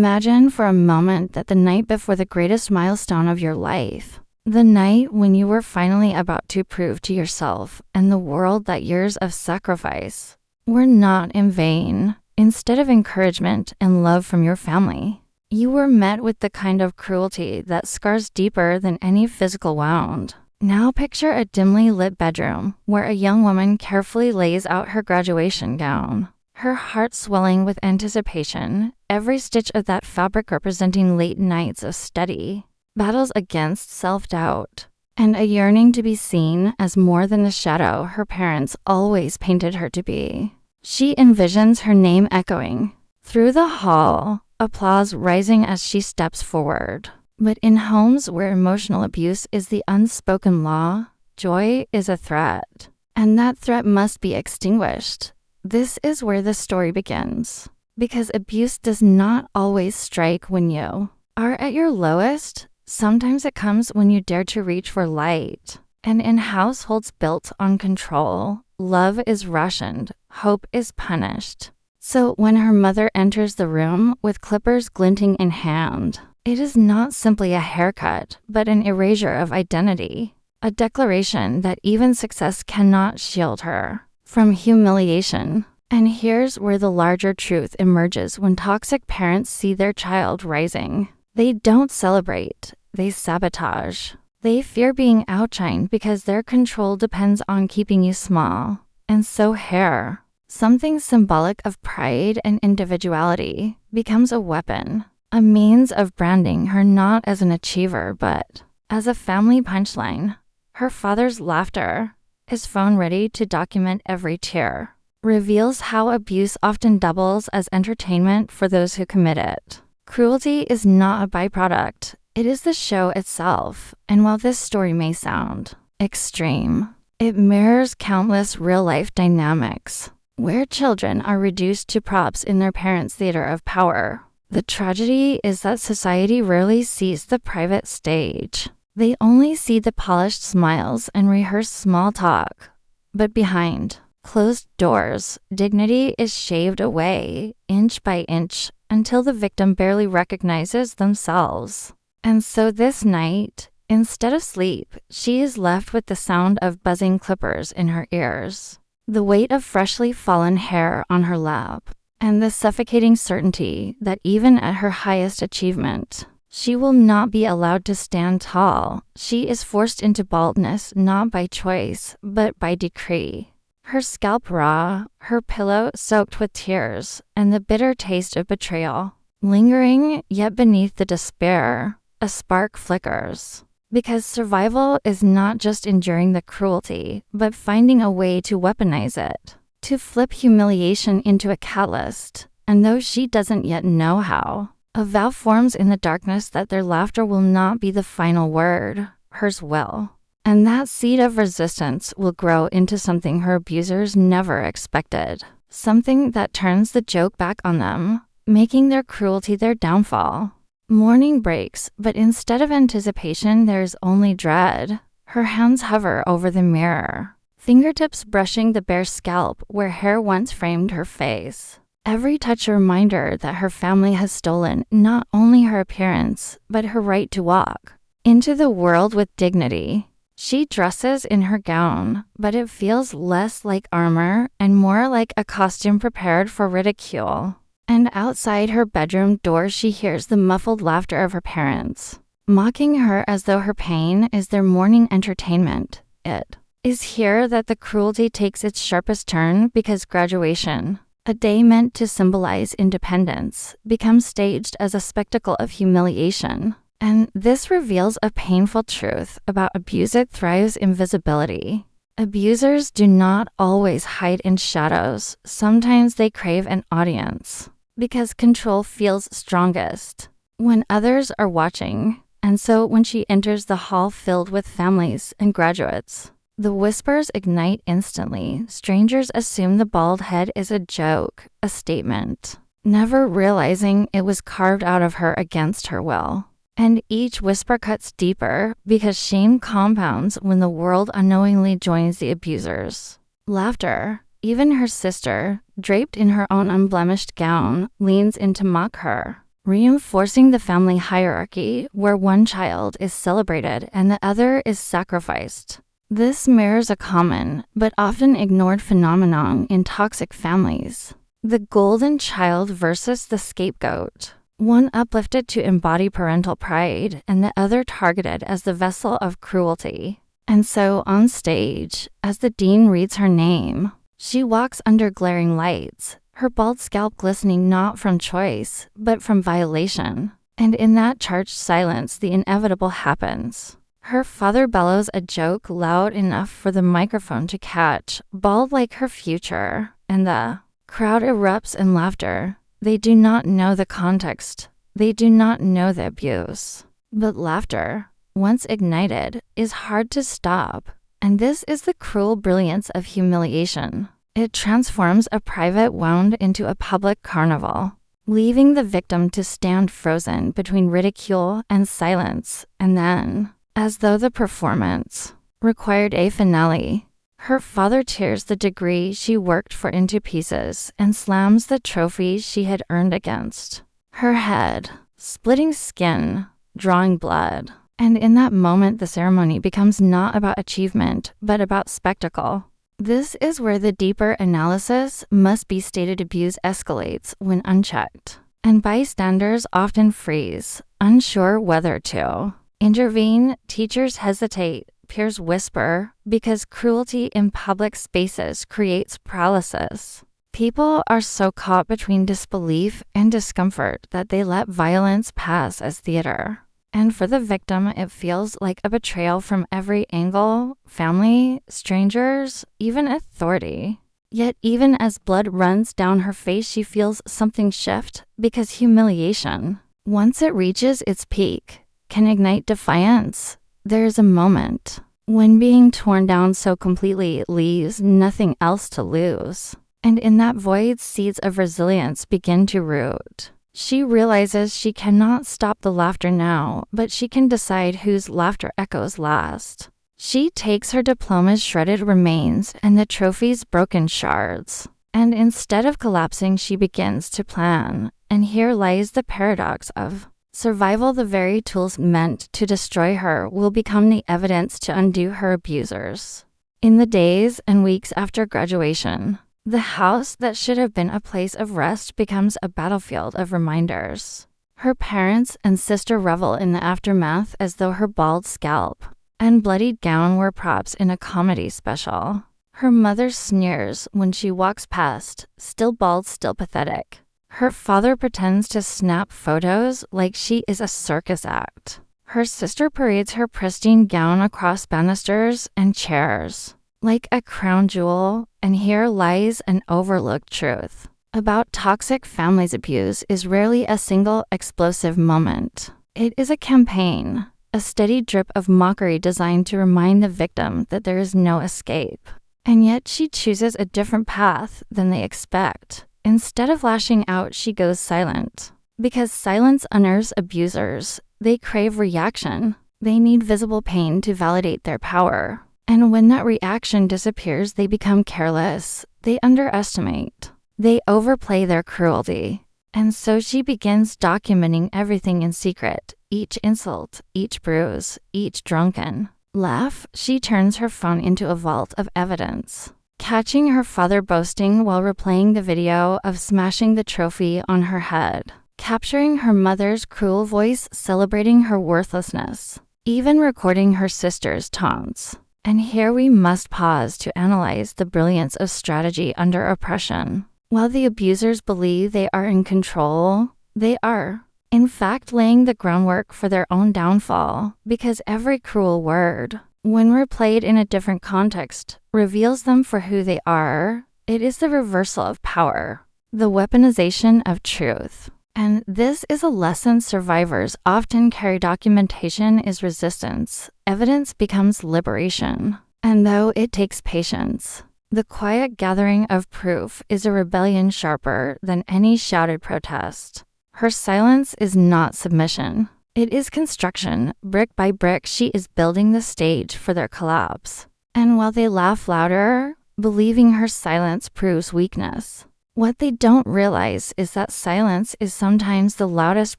Imagine for a moment that the night before the greatest milestone of your life, the night when you were finally about to prove to yourself and the world that years of sacrifice were not in vain. Instead of encouragement and love from your family, you were met with the kind of cruelty that scars deeper than any physical wound. Now picture a dimly lit bedroom where a young woman carefully lays out her graduation gown, her heart swelling with anticipation, every stitch of that fabric representing late nights of study, battles against self-doubt, and a yearning to be seen as more than the shadow her parents always painted her to be. She envisions her name echoing through the hall, applause rising as she steps forward. But in homes where emotional abuse is the unspoken law, joy is a threat, and that threat must be extinguished. This is where the story begins, because abuse does not always strike when you are at your lowest. Sometimes it comes when you dare to reach for light. And in households built on control, love is rationed, hope is punished. So when her mother enters the room with clippers glinting in hand, it is not simply a haircut, but an erasure of identity, a declaration that even success cannot shield her from humiliation. And here's where the larger truth emerges when toxic parents see their child rising. They don't celebrate, they sabotage. They fear being outshined because their control depends on keeping you small. And so hair, something symbolic of pride and individuality, becomes a weapon, a means of branding her not as an achiever but as a family punchline. Her father's laughter, his phone ready to document every tear, reveals how abuse often doubles as entertainment for those who commit it. Cruelty is not a byproduct, it is the show itself, and while this story may sound extreme, it mirrors countless real-life dynamics, where children are reduced to props in their parents' theater of power. The tragedy is that society rarely sees the private stage. They only see the polished smiles and rehearsed small talk. But behind closed doors, dignity is shaved away, inch by inch, until the victim barely recognizes themselves. And so this night, instead of sleep, she is left with the sound of buzzing clippers in her ears, the weight of freshly fallen hair on her lap, and the suffocating certainty that even at her highest achievement, she will not be allowed to stand tall. She is forced into baldness not by choice, but by decree. Her scalp raw, her pillow soaked with tears, and the bitter taste of betrayal lingering, yet beneath the despair, a spark flickers. Because survival is not just enduring the cruelty, but finding a way to weaponize it, to flip humiliation into a catalyst. And though she doesn't yet know how, a vow forms in the darkness that their laughter will not be the final word, hers will. And that seed of resistance will grow into something her abusers never expected, something that turns the joke back on them, making their cruelty their downfall. Morning breaks, but instead of anticipation, there's only dread. Her hands hover over the mirror, fingertips brushing the bare scalp where hair once framed her face. Every touch a reminder that her family has stolen not only her appearance, but her right to walk into the world with dignity. She dresses in her gown, but it feels less like armor and more like a costume prepared for ridicule. And outside her bedroom door, she hears the muffled laughter of her parents, mocking her as though her pain is their morning entertainment. It is here that the cruelty takes its sharpest turn because graduation, a day meant to symbolize independence, becomes staged as a spectacle of humiliation. And this reveals a painful truth about abuse. It thrives in visibility. Abusers do not always hide in shadows. Sometimes they crave an audience, because control feels strongest when others are watching. And so when she enters the hall filled with families and graduates, the whispers ignite instantly. Strangers assume the bald head is a joke, a statement, never realizing it was carved out of her against her will. And each whisper cuts deeper because shame compounds when the world unknowingly joins the abusers. Laughter, even her sister, draped in her own unblemished gown, leans in to mock her. reinforcing the family hierarchy where one child is celebrated and the other is sacrificed. This mirrors a common, but often ignored phenomenon in toxic families. The golden child versus the scapegoat. One uplifted to embody parental pride and the other targeted as the vessel of cruelty. And so on stage, as the dean reads her name, she walks under glaring lights, her bald scalp glistening not from choice, but from violation. And in that charged silence, the inevitable happens. Her father bellows a joke loud enough for the microphone to catch, bald like her future, and the crowd erupts in laughter. They do not know the context. They do not know the abuse. But laughter, once ignited, is hard to stop. And this is the cruel brilliance of humiliation. It transforms a private wound into a public carnival, leaving the victim to stand frozen between ridicule and silence. And then, as though the performance required a finale, her father tears the degree she worked for into pieces and slams the trophy she had earned against her head, splitting skin, drawing blood. And in that moment, the ceremony becomes not about achievement, but about spectacle. This is where the deeper analysis must be stated. Abuse escalates when unchecked, and bystanders often freeze, unsure whether to intervene. Teachers hesitate, peers whisper, because cruelty in public spaces creates paralysis. People are so caught between disbelief and discomfort that they let violence pass as theater. And for the victim, it feels like a betrayal from every angle: family, strangers, even authority. Yet even as blood runs down her face, she feels something shift, because humiliation, once it reaches its peak, can ignite defiance. There is a moment when being torn down so completely leaves nothing else to lose. And in that void, seeds of resilience begin to root. She realizes she cannot stop the laughter now, but she can decide whose laughter echoes last. She takes her diploma's shredded remains and the trophy's broken shards, and instead of collapsing, she begins to plan. And here lies the paradox of survival. The very tools meant to destroy her will become the evidence to undo her abusers. In the days and weeks after graduation, the house that should have been a place of rest becomes a battlefield of reminders. Her parents and sister revel in the aftermath as though her bald scalp and bloodied gown were props in a comedy special. Her mother sneers when she walks past, still bald, still pathetic. Her father pretends to snap photos like she is a circus act. Her sister parades her pristine gown across banisters and chairs like a crown jewel. And here lies an overlooked truth about toxic families. Abuse is rarely a single explosive moment. It is a campaign, a steady drip of mockery designed to remind the victim that there is no escape. And yet she chooses a different path than they expect. Instead of lashing out, she goes silent. Because silence unnerves abusers. They crave reaction. They need visible pain to validate their power. And when that reaction disappears, they become careless. They underestimate. They overplay their cruelty. And so she begins documenting everything in secret. Each insult, each bruise, each drunken laugh. She turns her phone into a vault of evidence, catching her father boasting while replaying the video of smashing the trophy on her head, capturing her mother's cruel voice celebrating her worthlessness, even recording her sister's taunts. And here we must pause to analyze the brilliance of strategy under oppression. While the abusers believe they are in control, they are, in fact, laying the groundwork for their own downfall, because every cruel word, when replayed in a different context, reveals them for who they are. It is the reversal of power, the weaponization of truth. And this is a lesson survivors often carry. Documentation is resistance. Evidence becomes liberation. And though it takes patience, the quiet gathering of proof is a rebellion sharper than any shouted protest. Her silence is not submission. It is construction. Brick by brick, she is building the stage for their collapse. And while they laugh louder, believing her silence proves weakness, What they don't realize is that silence is sometimes the loudest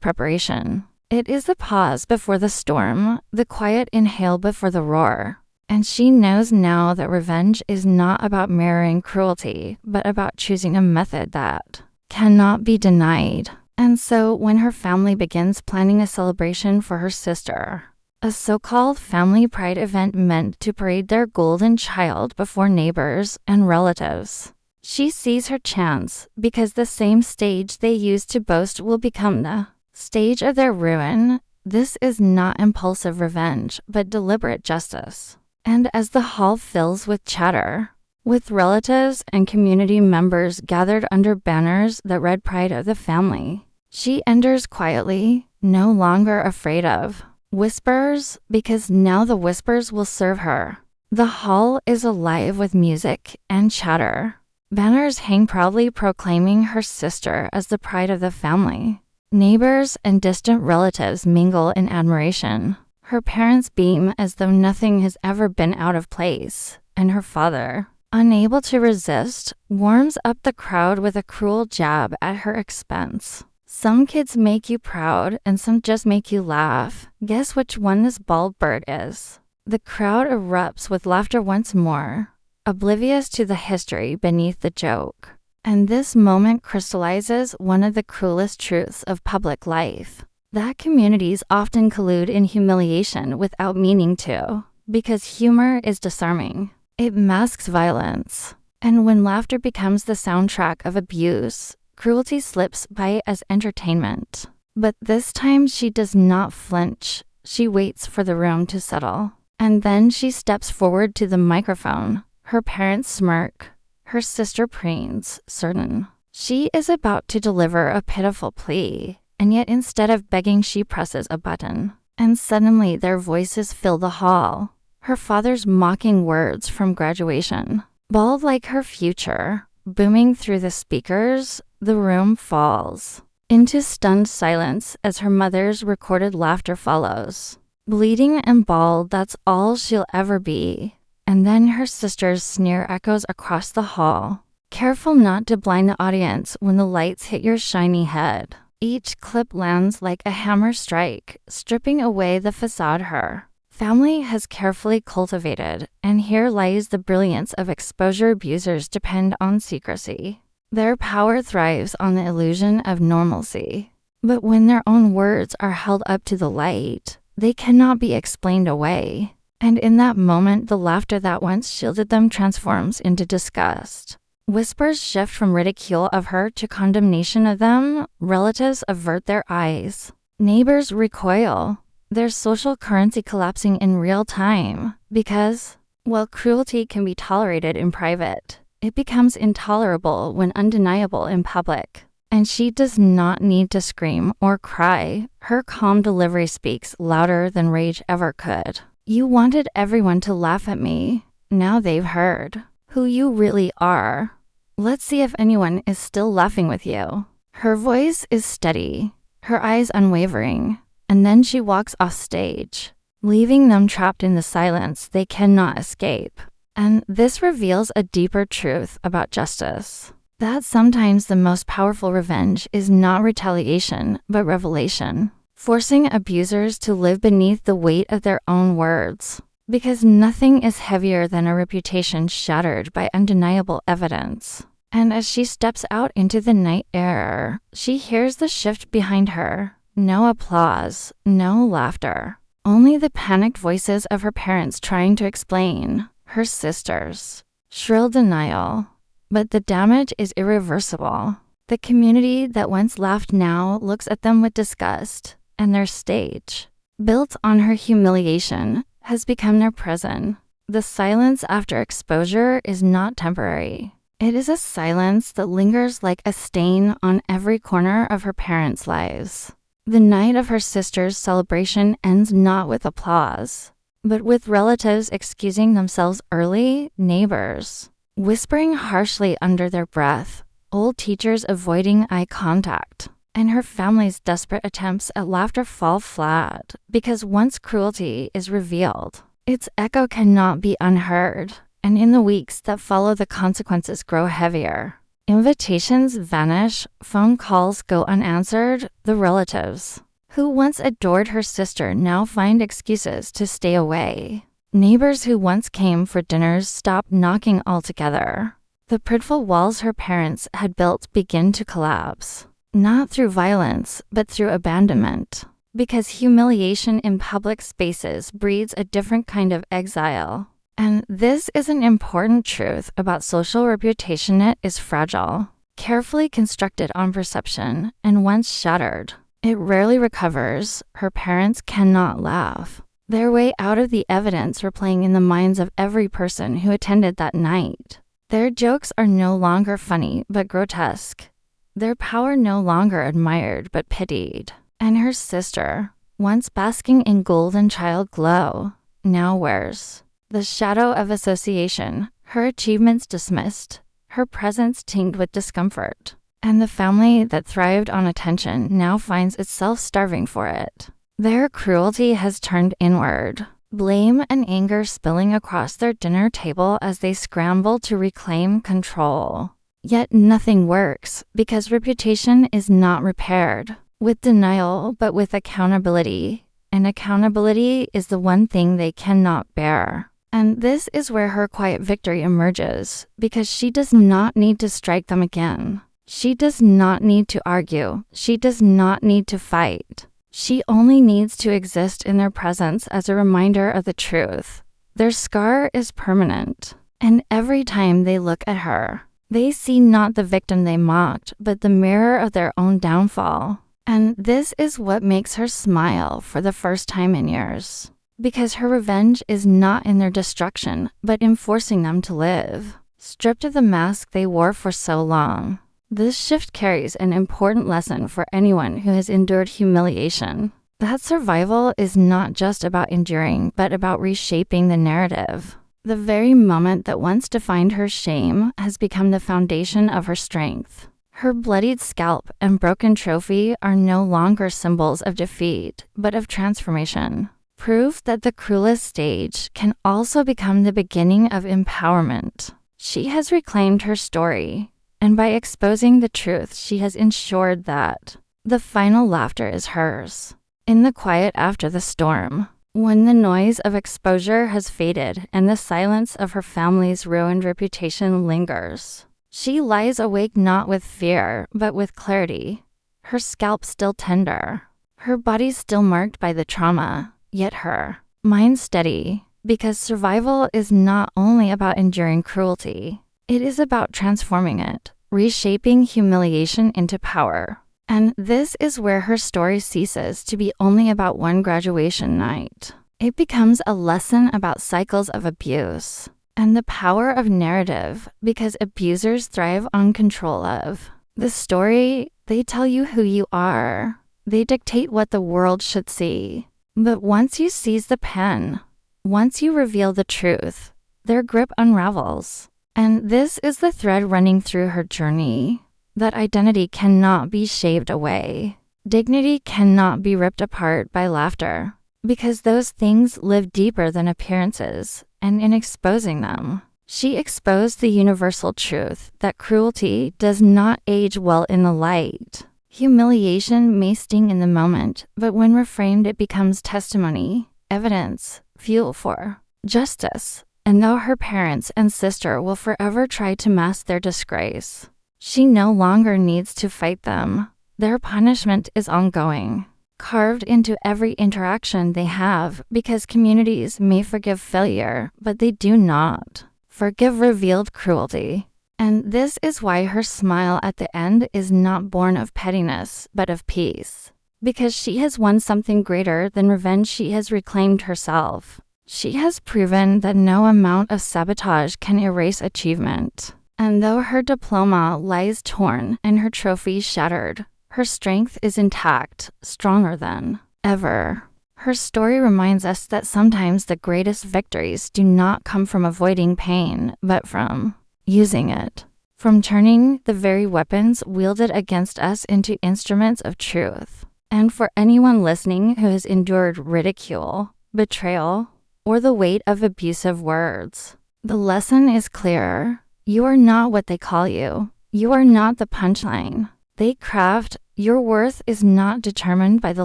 preparation. It is the pause before the storm, the quiet inhale before the roar. And she knows now that revenge is not about mirroring cruelty, but about choosing a method that cannot be denied. And so when her family begins planning a celebration for her sister, a so-called family pride event meant to parade their golden child before neighbors and relatives, she sees her chance because the same stage they used to boast will become the stage of their ruin. This is not impulsive revenge, but deliberate justice. And as the hall fills with chatter, with relatives and community members gathered under banners that read pride of the family, she enters quietly, no longer afraid of whispers, because now the whispers will serve her. The hall is alive with music and chatter. Banners hang proudly proclaiming her sister as the pride of the family. Neighbors and distant relatives mingle in admiration. Her parents beam as though nothing has ever been out of place, and her father, unable to resist, warms up the crowd with a cruel jab at her expense. Some kids make you proud and some just make you laugh. Guess which one this bald bird is? The crowd erupts with laughter once more, oblivious to the history beneath the joke. And this moment crystallizes one of the cruelest truths of public life. That communities often collude in humiliation without meaning to, because humor is disarming. It masks violence. And when laughter becomes the soundtrack of abuse, cruelty slips by as entertainment. But this time she does not flinch. She waits for the room to settle. And then she steps forward to the microphone. Her parents smirk. Her sister preens, certain she is about to deliver a pitiful plea. And yet instead of begging, she presses a button. And suddenly their voices fill the hall. Her father's mocking words from graduation, bald like her future, booming through the speakers. The room falls into stunned silence as her mother's recorded laughter follows. Bleeding and bald, that's all she'll ever be. And then her sister's sneer echoes across the hall. Careful not to blind the audience when the lights hit your shiny head. Each clip lands like a hammer strike, stripping away the facade her family has carefully cultivated. And here lies the brilliance of exposure. Abusers depend on secrecy. Their power thrives on the illusion of normalcy. But when their own words are held up to the light, they cannot be explained away. And in that moment, the laughter that once shielded them transforms into disgust. Whispers shift from ridicule of her to condemnation of them. Relatives avert their eyes. Neighbors recoil, their social currency collapsing in real time. Because, while cruelty can be tolerated in private, it becomes intolerable when undeniable in public. And she does not need to scream or cry. Her calm delivery speaks louder than rage ever could. You wanted everyone to laugh at me. Now they've heard who you really are. Let's see if anyone is still laughing with you. Her voice is steady, her eyes unwavering, and then she walks off stage, leaving them trapped in the silence they cannot escape. And this reveals a deeper truth about justice. That sometimes the most powerful revenge is not retaliation, but revelation. Forcing abusers to live beneath the weight of their own words. Because nothing is heavier than a reputation shattered by undeniable evidence. And as she steps out into the night air, she hears the shift behind her. No applause, no laughter. Only the panicked voices of her parents trying to explain. Her sisters. Shrill denial. But the damage is irreversible. The community that once laughed now looks at them with disgust. And their stage, built on her humiliation, has become their prison. The silence after exposure is not temporary. It is a silence that lingers like a stain on every corner of her parents' lives. The night of her sister's celebration ends not with applause, but with relatives excusing themselves early, neighbors whispering harshly under their breath, old teachers avoiding eye contact. And her family's desperate attempts at laughter fall flat, because once cruelty is revealed, its echo cannot be unheard, and in the weeks that follow the consequences grow heavier. Invitations vanish, phone calls go unanswered, the relatives who once adored her sister now find excuses to stay away. Neighbors who once came for dinners stop knocking altogether. The prideful walls her parents had built begin to collapse, not through violence, but through abandonment. Because humiliation in public spaces breeds a different kind of exile. And this is an important truth about social reputation. It is fragile, carefully constructed on perception, and once shattered, it rarely recovers. Her parents cannot laugh their way out of the evidence replaying in the minds of every person who attended that night. Their jokes are no longer funny but grotesque. Their power no longer admired but pitied. And her sister, once basking in golden child glow, now wears the shadow of association, her achievements dismissed, her presence tinged with discomfort. And the family that thrived on attention now finds itself starving for it. Their cruelty has turned inward, blame and anger spilling across their dinner table as they scramble to reclaim control. Yet nothing works because reputation is not repaired with denial but with accountability, and accountability is the one thing they cannot bear. And this is where her quiet victory emerges, because she does not need to strike them again. She does not need to argue. She does not need to fight. She only needs to exist in their presence as a reminder of the truth. Their scar is permanent, and every time they look at her, they see not the victim they mocked, but the mirror of their own downfall. And this is what makes her smile for the first time in years. Because her revenge is not in their destruction, but in forcing them to live, stripped of the mask they wore for so long. This shift carries an important lesson for anyone who has endured humiliation. That survival is not just about enduring, but about reshaping the narrative. The very moment that once defined her shame has become the foundation of her strength. Her bloodied scalp and broken trophy are no longer symbols of defeat, but of transformation. Proof that the cruelest stage can also become the beginning of empowerment. She has reclaimed her story, and by exposing the truth, she has ensured that the final laughter is hers. In the quiet after the storm, when the noise of exposure has faded and the silence of her family's ruined reputation lingers, she lies awake not with fear, but with clarity. Her scalp still tender, her body still marked by the trauma, yet her mind steady, because survival is not only about enduring cruelty. It is about transforming it, reshaping humiliation into power. And this is where her story ceases to be only about one graduation night. It becomes a lesson about cycles of abuse and the power of narrative, because abusers thrive on control of the story. They tell you who you are. They dictate what the world should see. But once you seize the pen, once you reveal the truth, their grip unravels. And this is the thread running through her journey. That identity cannot be shaved away. Dignity cannot be ripped apart by laughter, because those things live deeper than appearances, and in exposing them, she exposed the universal truth that cruelty does not age well in the light. Humiliation may sting in the moment, but when reframed it becomes testimony, evidence, fuel for justice. And though her parents and sister will forever try to mask their disgrace, she no longer needs to fight them. Their punishment is ongoing, carved into every interaction they have, because communities may forgive failure, but they do not forgive revealed cruelty. And this is why her smile at the end is not born of pettiness, but of peace. Because she has won something greater than revenge. She has reclaimed herself. She has proven that no amount of sabotage can erase achievement. And though her diploma lies torn and her trophy shattered, her strength is intact, stronger than ever. Her story reminds us that sometimes the greatest victories do not come from avoiding pain, but from using it. From turning the very weapons wielded against us into instruments of truth. And for anyone listening who has endured ridicule, betrayal, or the weight of abusive words, the lesson is clear. You are not what they call you. You are not the punchline they craft. Your worth is not determined by the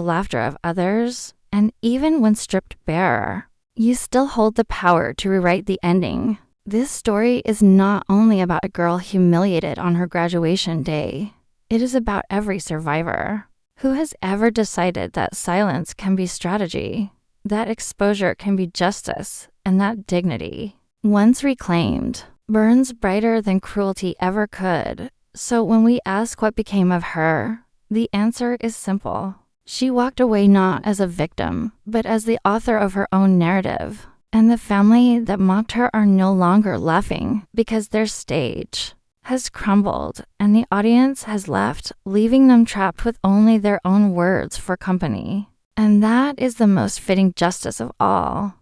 laughter of others, and even when stripped bare, you still hold the power to rewrite the ending. This story is not only about a girl humiliated on her graduation day. It is about every survivor who has ever decided that silence can be strategy, that exposure can be justice, and that dignity, once reclaimed, burns brighter than cruelty ever could. So when we ask what became of her, the answer is simple. She walked away not as a victim, but as the author of her own narrative. And the family that mocked her are no longer laughing because their stage has crumbled and the audience has left, leaving them trapped with only their own words for company. And that is the most fitting justice of all.